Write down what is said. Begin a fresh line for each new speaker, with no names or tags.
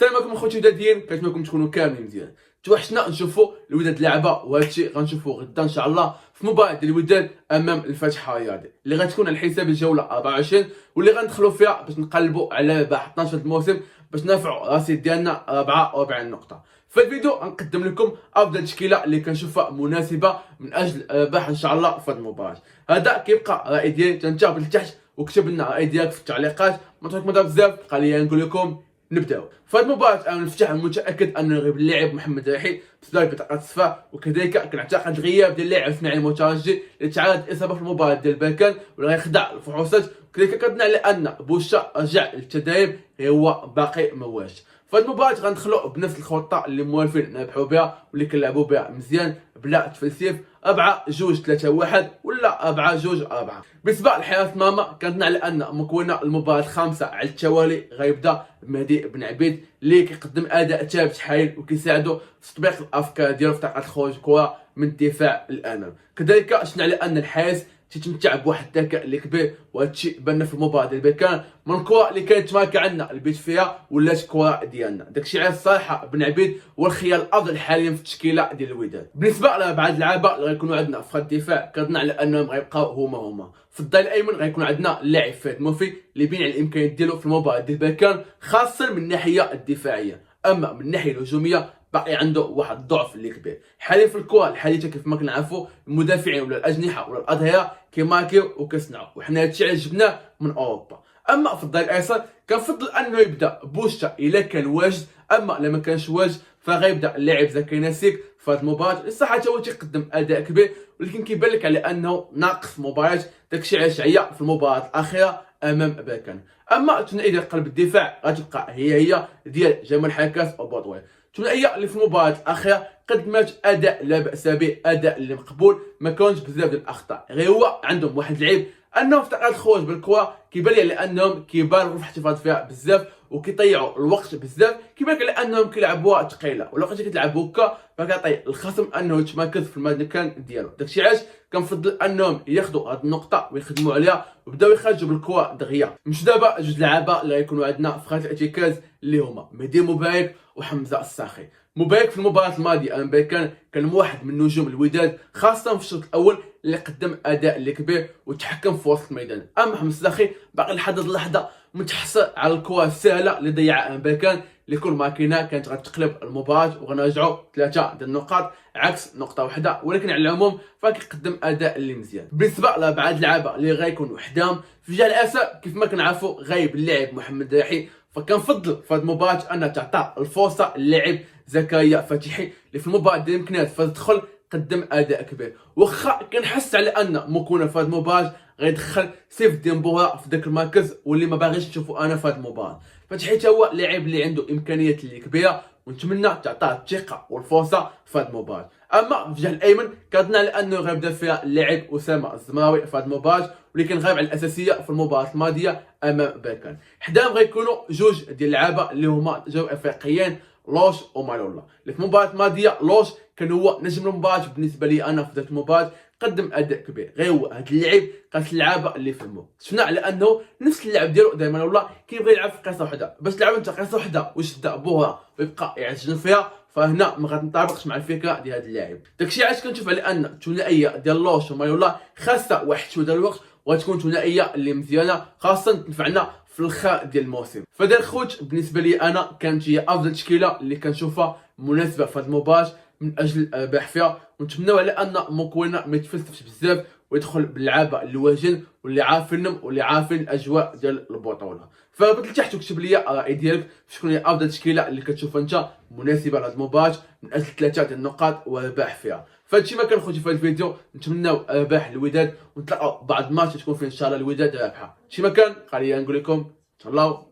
السلام عليكم اخوتي وداديين، كنتمنىكم تكونوا كاملين مزيان. توحشنا نشوفوا الوداد لعبه، وهذا الشيء غنشوفوه غدا ان شاء الله في مباراه ديال الوداد امام الفتح الرياضي اللي غتكون على حساب الجوله 24 واللي غندخلوا فيها باش نقلبوا على ربح 12 الموسم باش نرفعوا الرصيد ديالنا 44 نقطه. في الفيديو غنقدم لكم افضل تشكيله اللي كنشوفها مناسبه من اجل الربح ان شاء الله في هذه المباراه. هذا كيبقى الراي ديالي، تنتابع لتحت وكتب لنا الراي ديالك في التعليقات. ما تركوا بزاف، خلينا نقول لكم نبداو. فهاد المباراة امام الفتح متاكد انه يغيب اللاعب محمد ريحي بسبب بطاقه الصفاء، وكذلك كنعتقد الغياب ديال اللاعب اسماعيل المترجي اللي تعرض اصابه في المباراة ديال بركان واللي غيخضع الفحوصات، وكذلك كنظن على ان بوشا رجع للتدريب هو باقي ما واش. فهاد المباراة غندخلوا بنفس الخطه اللي موالفين نربحوا بها واللي كنلعبوا بها مزيان بلا تفلسيف، 4-2-3-1 ولا 4-2-4. بالنسبه لحراسه المرمى كنظن على ان مكونه المباراه الخامسه على التوالي غيبدا بمهدي بن عبيد اللي كيقدم اداء ثابت حايل وكيساعدو في تطبيق الافكار ديالو في طريقه خروج الكره من الدفاع للامام. كذلك شفنا على ان الحارس تيتمتع بواحد الذكاء اللي كبير، وهذا الشيء بان في المباراه ديال بركان من الكره اللي كانت ماركه عندنا البيت فيها ولات الكره ديالنا. داكشي علاش الصراحه بن عبيد هو الخيار الافضل حاليا في التشكيله ديال الوداد. بالنسبه لبعض اللعابه اللي غيكونوا عندنا في خط الدفاع كنظن على انهم غيبقاو هما في الظهير الايمن غيكون عندنا اللاعب فهد موفي اللي بين على الامكانيات ديالو في المباراه ديال بركان، خاصه من الناحيه الدفاعيه. اما من الناحيه الهجوميه باقي عنده واحد الضعف اللي كبير. حاليا في الكره الحديثه كيف ما كنعرفوا المدافعين ولا الاجنحه ولا الاظهره كيماركيو وكيصنعوا، وحنا هادشي علاش جبناه من اوروبا. اما في الظهير الايسر كنفضل انه يبدا بوشتا الا كان واجد، اما لما كانش واجد فغيبدا اللاعب زكي ناسيك في هذه المباراه. الصراحه هو تيقدم اداء كبير، ولكن كيبان لك على انه ناقص مباراه، داكشي علاش عيا في المباراه الاخيره امام بركان. اما الثنائيه ديال قلب الدفاع غتبقى هي ديال جمال حكاس وبوطوي. الثنائيه اللي في المباراه الاخيره قدمت اداء لا باس به، اداء اللي مقبول، ما كانش بزاف ديال الاخطاء، غير هو عندهم واحد اللعيب انهم في طريقه الخروج بالكره كيبان لي على انهم كيبالغوا في الاحتفاظ فيها بزاف وكيضيعوا الوقت بزاف، كيبان لك على انهم كيلعبوها ثقيله، ولو بقيتي كتلعب هكا فكيعطي الخصم انه يتمركز في المكان ديالو. داكشي علاش كنفضل انهم ياخذوا هذه النقطه ويخدموا عليها ويبداو يخرجوا بالكره دغيا. مش دابا جوج لعابه اللي غيكونوا عندنا في خط الارتكاز اللي هما مهدي مبارك وحمزه الساخي. مبارك في المباراه الماضيه امام بركان كان واحد من نجوم الوداد، خاصه في الشوط الاول اللي قدم اداء اللي كبير وتحكم في وسط الميدان. اما حمزه الساخي باقي لحد اللحظه متحصل على الكره السهله اللي ضيعها امام بركان، اللي كل ماكينه كانت غتقلب المباراه وغنرجعوا 3 ديال النقاط عكس نقطه واحده، ولكن على العموم فكيقدم اداء اللي مزيان. بالنسبه لبعض اللعابه اللي غيكونوا وحدهم في جهه الاسى كيف ما كنعرفوا غايب اللاعب محمد ريحي، فكنفضل في هذه المباراه ان تعطى الفرصه للاعب زكريا فتحي اللي في المباراه ديال الامكانيات فتدخل قدم اداء كبير. واخا كنحس على ان مكونه في هذه المباراه غيدخل سيف ديمبورا في ذاك المركز واللي ما باغيش نشوفو انا في هذه المباراه، فتحي هو لاعب اللي عنده امكانيات اللي كبيره ونتمنى تعطاه الثقه والفرصه في هذه المباراه. اما في الجهه الايمن كنظن على انه غيبدا فيها اللاعب اسامه الزمراوي في هذه المباراه، ولكن غايب على الاساسيه في المباراه الماضيه امام بركان. حداهم غيكونوا جوج ديال اللعابه اللي هما جو افريقيين، لوش ومالولا. اللي في المباراه الماضيه لوش كان هو نجم المباراه بالنسبه لي انا في ذاك المباراه، قدم اداء كبير، غير هو هذا اللعيب قاس اللعابه اللي فهموا. شفنا على انه نفس اللعب ديالو دائما والله كيبغي يلعب في قصه وحده، باش تلعب انت قصه وحده ويشد بوها ويبقى يعجن فيها، فهنا ما غتنطابقش مع الفكره ديال هذا اللاعب. داكشي علاش كنشوف على ان الثنائيه ديال لوش ومالولا خاصه واحد شويه ديال الوقت وغتكون ثنائيه اللي مزيانه، خاصه تنفعنا في الخاء ديال الموسم. فدار خوت بالنسبه لي انا كانت هي افضل تشكيله اللي كنشوفها مناسبه في هذه المباراه من اجل الربح فيها، ونتمنوا على ان مكونه ما يتفلسفش بزاف ويدخل باللعابه اللي واجن واللي عارفينهم واللي عارفين الاجواء ديال البطوله. فهبط لتحت وكتب لي الراي ديالك شكون هي افضل تشكيله اللي كتشوفها انت مناسبه لهذه المباراه من اجل 3 ديال النقاط والربح فيها. فهادشي ما كان خوتي في هذا الفيديو، نتمناو ربح الوداد ونتلاقاو بعد الماتش تكون فيه ان شاء الله الوداد رابحه. شي ما كان خلينا نقول لكم تهلاو.